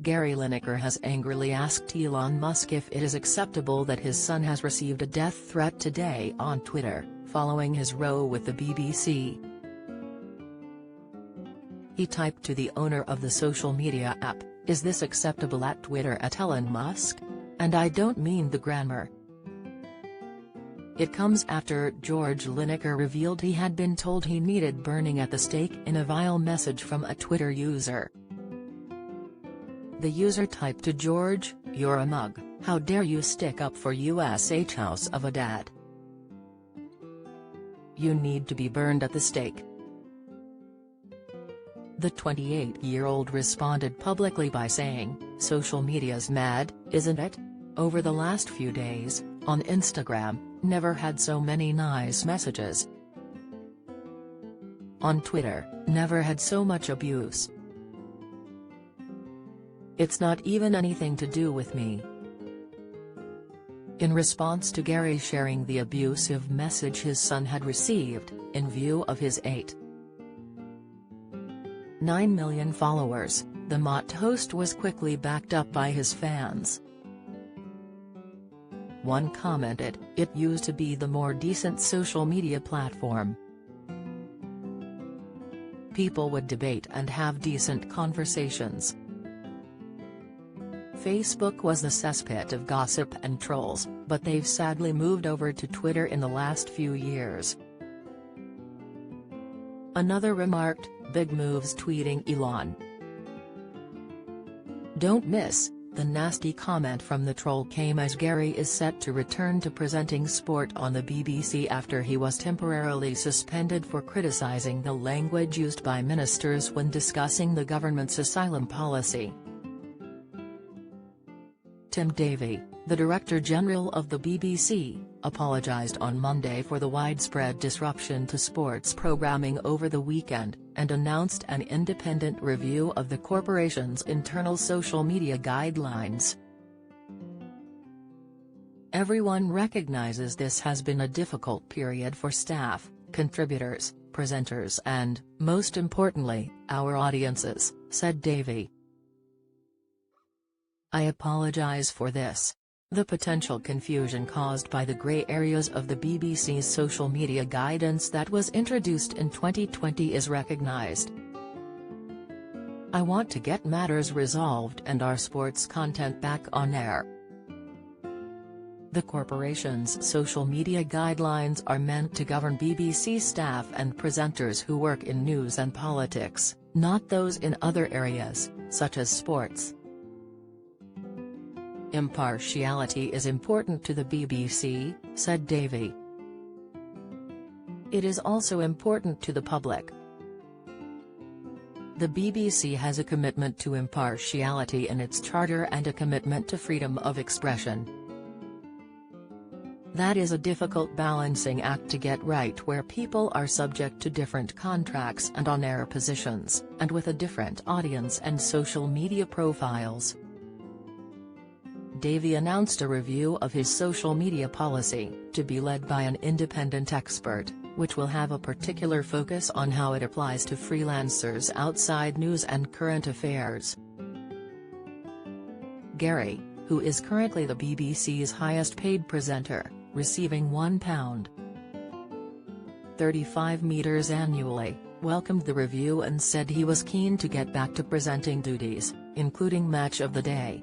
Gary Lineker has angrily asked Elon Musk if it is acceptable that his son has received a death threat today on Twitter, following his row with the BBC. He typed to the owner of the social media app, "Is this acceptable at Twitter at Elon Musk? And I don't mean the grammar." It comes after George Lineker revealed he had been told he needed burning at the stake in a vile message from a Twitter user. The user typed to George, "You're a mug, how dare you stick up for USH house of a dad. You need to be burned at the stake." The 28-year-old responded publicly by saying, "Social media's mad, isn't it? Over the last few days, on Instagram, never had so many nice messages. On Twitter, never had so much abuse. It's not even anything to do with me." In response to Gary sharing the abusive message his son had received, in view of his 8.9 million followers, the Mott host was quickly backed up by his fans. One commented, "It used to be the more decent social media platform. People would debate and have decent conversations. Facebook was the cesspit of gossip and trolls, but they've sadly moved over to Twitter in the last few years." Another remarked, "Big moves tweeting Elon. Don't miss." The nasty comment from the troll came as Gary is set to return to presenting sport on the BBC after he was temporarily suspended for criticising the language used by ministers when discussing the government's asylum policy. Tim Davie, the Director General of the BBC, apologised on Monday for the widespread disruption to sports programming over the weekend, and announced an independent review of the corporation's internal social media guidelines. "Everyone recognises this has been a difficult period for staff, contributors, presenters and, most importantly, our audiences," said Davie. "I apologise for this. The potential confusion caused by the grey areas of the BBC's social media guidance that was introduced in 2020 is recognised. I want to get matters resolved and our sports content back on air." The corporation's social media guidelines are meant to govern BBC staff and presenters who work in news and politics, not those in other areas, such as sports. "Impartiality is important to the BBC," said Davie. "It is also important to the public. The BBC has a commitment to impartiality in its charter and a commitment to freedom of expression. That is a difficult balancing act to get right where people are subject to different contracts and on-air positions, and with a different audience and social media profiles." Davie announced a review of his social media policy, to be led by an independent expert, which will have a particular focus on how it applies to freelancers outside news and current affairs. Gary, who is currently the BBC's highest-paid presenter, receiving £1.35 annually, welcomed the review and said he was keen to get back to presenting duties, including Match of the Day.